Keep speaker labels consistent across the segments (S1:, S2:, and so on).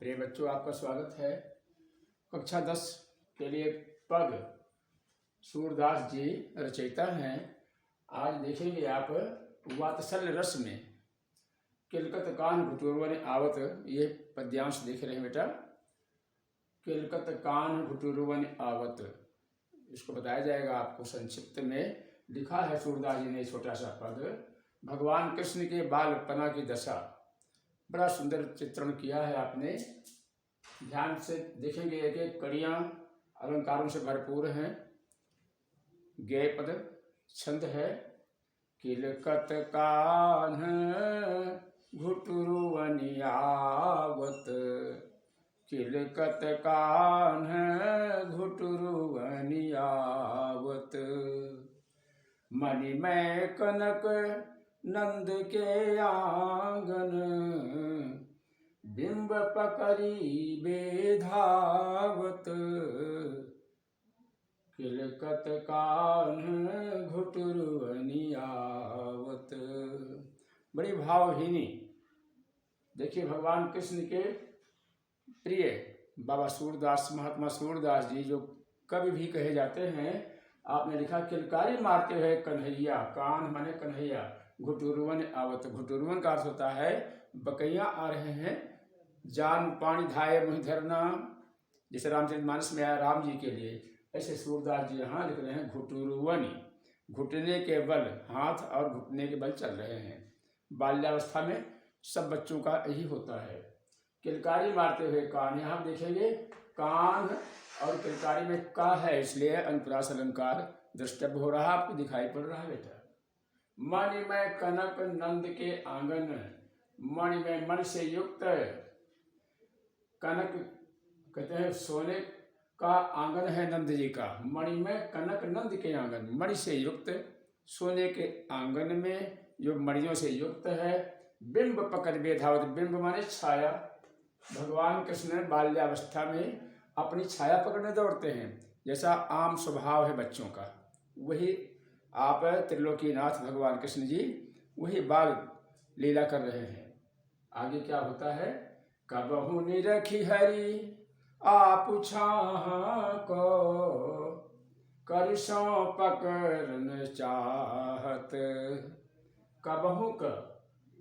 S1: प्रिय बच्चों, आपका स्वागत है। कक्षा 10 के लिए पद सूरदास जी रचयिता हैं। आज देखेंगे आप वात्सल्य रस में किलकत कान घुटुरवन आवत। ये पद्यांश देख रहे हैं बेटा। किलकत कान घुटुरवन आवत, इसको बताया जाएगा आपको। संक्षिप्त में लिखा है सूरदास जी ने छोटा सा पद। भगवान कृष्ण के बालपना की दशा, बड़ा सुंदर चित्रण किया है आपने। ध्यान से देखेंगे, एक एक कड़ियाँ अलंकारों से भरपूर हैं। गेय पद छंद है। किलकत कान्ह घुटुरवनि आवत, किलकत कान्ह घुटुरवनि आवत। मणिमय कनक नंद के आंगन, बिंब पकड़ी बेधावत, किलकत कान्ह घुटुरवनि आवत। बड़ी भावहीनी। देखिए, भगवान कृष्ण के प्रिय बाबा सूरदास, महात्मा सूरदास जी जो कवि भी कहे जाते हैं। आपने लिखा, किलकारी मारते हुए कन्हैया, कान माने कन्हैया, घुटुरवन आवत। घुटुरवन का अर्थ होता है बकैया आ रहे हैं, जान पानी धाये मुहि धरना, जैसे रामचरितमानस में आया राम जी के लिए, ऐसे सूरदास जी यहाँ लिख रहे हैं घुटुरवनि। घुटने के बल, हाथ और घुटने के बल चल रहे हैं। बाल्यावस्था में सब बच्चों का यही होता है। किलकारी मारते हुए कान, यहाँ देखेंगे कान और किलकारी में का है, इसलिए अनुप्रास अलंकार द्रष्टव्य हो रहा, आपको दिखाई पड़ रहा है बेटा। मणिमय कनक नंद के आंगन, मणिमय मन से युक्त, कनक कहते हैं सोने का आंगन है नंद जी का। मणिमय कनक नंद के आंगन, मणि से युक्त सोने के आंगन में जो मणियों से युक्त है। बिंब पकड़ बेधावत, बिंब माने छाया। भगवान कृष्ण बाल्यावस्था में अपनी छाया पकड़ने दौड़ते हैं, जैसा आम स्वभाव है बच्चों का। वही आप त्रिलोकीनाथ भगवान कृष्ण जी वही बाल लीला कर रहे हैं। आगे क्या होता है, कबहु निरखी हरि आप छाह को, करसों पकड़न चाहत। कबहु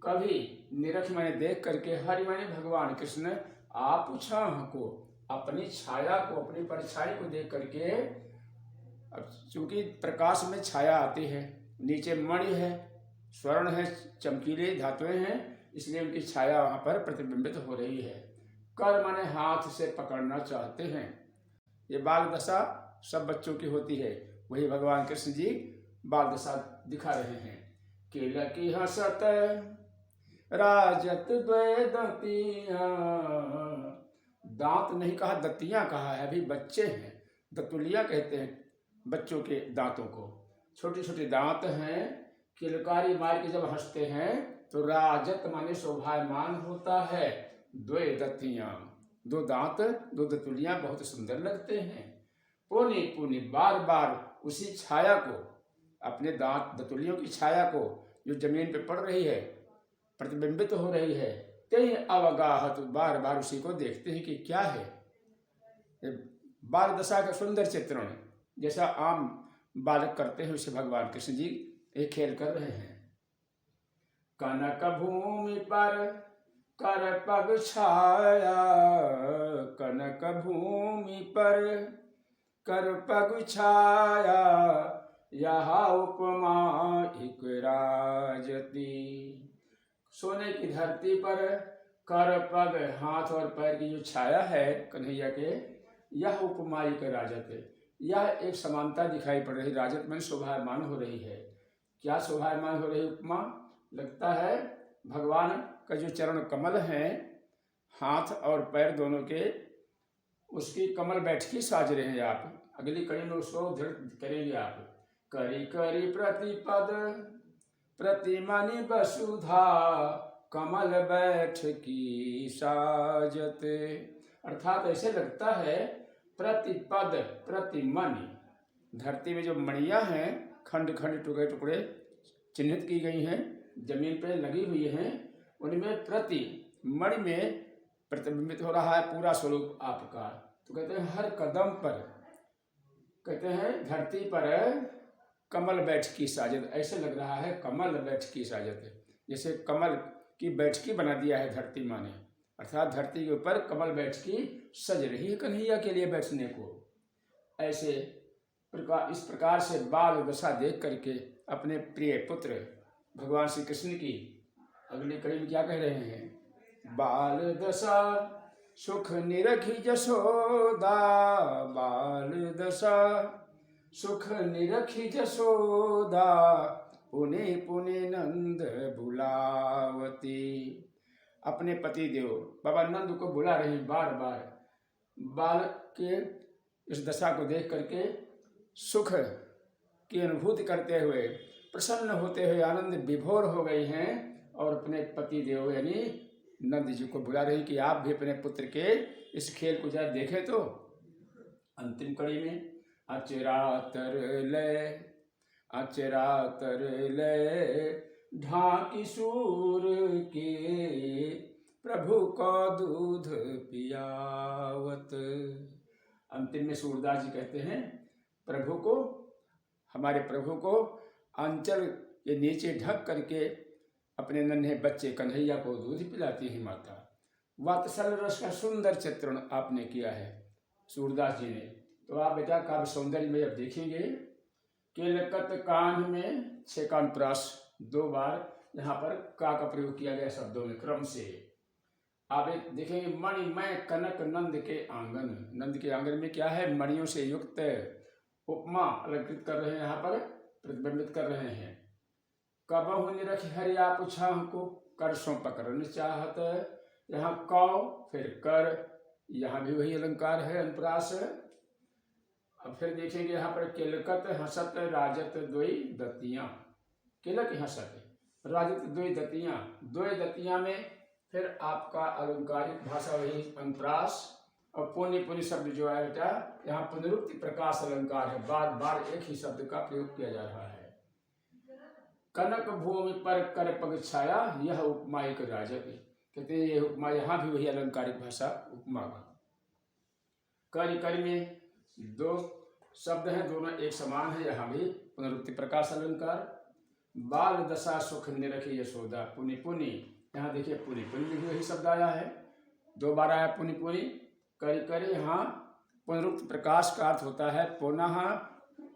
S1: कभी, निरख मैंने देख करके, हरि मैंने भगवान कृष्ण, आप छाह को अपनी छाया को, अपनी परछाई को देख करके, अब चूंकि प्रकाश में छाया आती है, नीचे मणि है, स्वर्ण है, चमकीले धातुएं हैं, इसलिए उनकी छाया वहां पर प्रतिबिंबित हो रही है। कर माने हाथ से पकड़ना चाहते हैं। ये बाल दशा सब बच्चों की होती है, वही भगवान कृष्ण जी बाल दशा दिखा रहे हैं। किलकी हसत राजत द्वय दतियां, दांत नहीं कहा, दतियां कहा है, अभी बच्चे हैं। दतुलिया कहते हैं बच्चों के दांतों को, छोटे छोटे दांत हैं। किलकारी मार के जब हंसते हैं तो राजत माने शोभायमान होता है। द्वय दतियां, दो दांत, दो दतुलियां बहुत सुंदर लगते हैं। पुनि पुनि, बार बार उसी छाया को, अपने दांत दतुलियों की छाया को जो जमीन पे पड़ रही है, प्रतिबिंबित हो रही है, कई अवगाहत, बार बार उसी को देखते हैं कि क्या है। बाल दशा का सुंदर चित्रण, जैसा आम बालक करते हैं, उसे भगवान कृष्ण जी एक खेल कर रहे हैं। कनक भूमि पर कर पग छाया, कनक भूमि पर कर पग छाया, यह उपमा एक राजती। सोने की धरती पर कर पग, हाथ और पैर की जो छाया है कन्हैया के, यह उपमा एक राजत है। यह एक समानता दिखाई पड़ रही। राजत में शोभायमान हो रही है। क्या शोभायमान हो रही उपमा? लगता है भगवान का जो चरण कमल हैं, हाथ और पैर दोनों के, उसकी कमल बैठकी साज रहे हैं आप। अगली कड़ी में उसको दृढ़ करेंगे आप। करी करी प्रतिपद प्रतिमनि वसुधा, कमल बैठ की साजत। अर्थात ऐसे लगता है प्रतिपद प्रतिमनि, धरती में जो मणियां हैं, खंड खंड टुकड़े टुकड़े चिन्हित की गई हैं, जमीन पर लगी हुई हैं, उनमें प्रति मणि में प्रतिबिंबित हो रहा है पूरा स्वरूप आपका। तो कहते हैं हर कदम पर, कहते हैं धरती पर कमल बैठकी साजत, ऐसे लग रहा है कमल बैठकी साजत, जैसे कमल की बैठकी बना दिया है धरती माँ ने, अर्थात धरती के ऊपर कमल बैठकी सज रही है कन्हैया के लिए बैठने को। ऐसे इस प्रकार से बाल दशा देख करके अपने प्रिय पुत्र भगवान श्री कृष्ण की अगली कड़ी में क्या कह रहे हैं, बाल दशा सुख निरखी जसोदा, बाल दशा सुख निरखी जसोदा, पुने पुने नंद बुलावती। अपने पति देव बाबा नंद को बुला रही बार बार, बालक के इस दशा को देख करके सुख की अनुभूति करते हुए, प्रसन्न होते हुए आनंद विभोर हो गई हैं और अपने पति देव यानी नंद जी को बुला रही कि आप भी अपने पुत्र के इस खेल को जरा देखें। तो अंतिम कड़ी में अचरातर ले ढाकी सूर के, प्रभु को दूध पियावत। अंतिम में सूरदास जी कहते हैं प्रभु को, हमारे प्रभु को अंचल के नीचे ढक करके अपने नन्हे बच्चे कन्हैया को दूध पिलाती है माता। वात्सल रस का सुंदर चित्रण आपने किया है सूरदास जी ने। तो आप बेटा काव्य सौंदर्य में अब देखेंगे केलकत कान में 6 कान प्रास 2 बार यहाँ पर का प्रयोग किया गया शब्दों में क्रम से। आप एक देखेंगे मणिमय कनक नंद के आंगन, नंद के आंगन में क्या है, मणियों से युक्त उपमा अलंकृत कर रहे हैं, यहाँ पर प्रतिबिंबित कर रहे हैं। कबहु निरख हरिया पूछा हमको, कर सो पकड़न चाहत, यहाँ कौ फिर कर, यहाँ भी वही अलंकार है अनुप्रास। अब फिर देखेंगे यहाँ पर केलकत हसत राजत द्वय दतियाँ, केलक हसत राजत द्वय दतियाँ, द्वय दतियाँ में फिर आपका अलंकारिक भाषा वही अनुप्रास। और पुण्य पुण्य शब्द जो है बेटा यहाँ पुनरुक्ति प्रकाश अलंकार है, बार बार एक ही शब्द का प्रयोग किया जा रहा है। कनक भूमि पर कर पग छाया, यह उपमा एक राजक, कहते हैं ये उपमा, यहाँ भी वही अलंकारिक भाषा उपमा का। कर में 2 शब्द हैं, दोनों एक समान है, यहाँ भी पुनरुक्ति प्रकाश अलंकार। बाल दशा सुख निरखी यशोदा, पुनि पुनि, यहाँ देखिए पुनि पुनि भी वही शब्द आया है, 2 बार आया पुनि पुनि। कर यहाँ पुनरुक्त प्रकाश का अर्थ होता है पुनः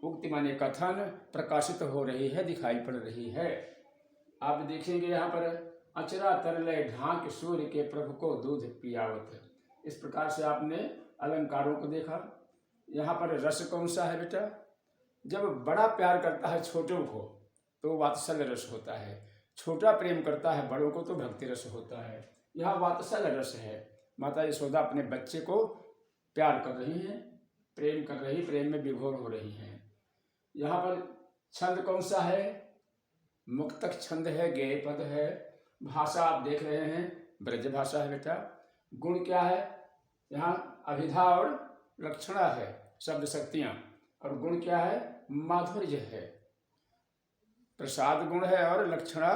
S1: उक्ति माने कथन, प्रकाशित हो रही है, दिखाई पड़ रही है। आप देखेंगे यहाँ पर अचरा तरले ढांक सूर्य के, प्रभु को दूध पियावत। इस प्रकार से आपने अलंकारों को देखा। यहाँ पर रस कौन सा है बेटा, जब बड़ा प्यार करता है छोटों को तो वात्सल्य रस होता है, छोटा प्रेम करता है बड़ों को तो भक्ति रस होता है। यहाँ वात्सल्य रस है, माता यशोदा अपने बच्चे को प्यार कर रही हैं, प्रेम कर रही, प्रेम में विभोर हो रही हैं। यहाँ पर छंद कौन सा है, मुक्तक छंद है, गेय पद है। भाषा आप देख रहे हैं ब्रज भाषा है बेटा। गुण क्या है, यहाँ अभिधा और लक्षणा है, शब्द शक्तियाँ। और गुण क्या है, माधुर्य है, प्रसाद गुण है और लक्षणा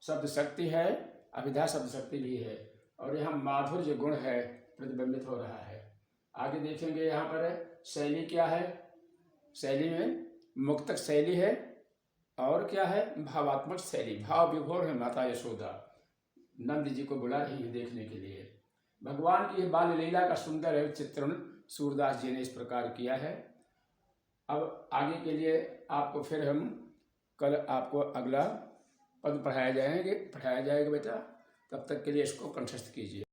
S1: शब्द शक्ति है, अभिधा शब्द शक्ति भी है, और यहाँ माधुर्य गुण है, प्रतिबिंबित हो रहा है। आगे देखेंगे यहाँ पर शैली क्या है, शैली में मुक्तक शैली है और क्या है, भावात्मक शैली, भाव विभोर है। माता यशोदा नंद जी को बुला रही है देखने के लिए। भगवान की बाल लीला का सुंदर चित्रण सूरदास जी ने इस प्रकार किया है। अब आगे के लिए आपको फिर हम कल आपको अगला पद पढ़ाया जाएगा बेटा, तब तक के लिए इसको कंठस्थ कीजिए।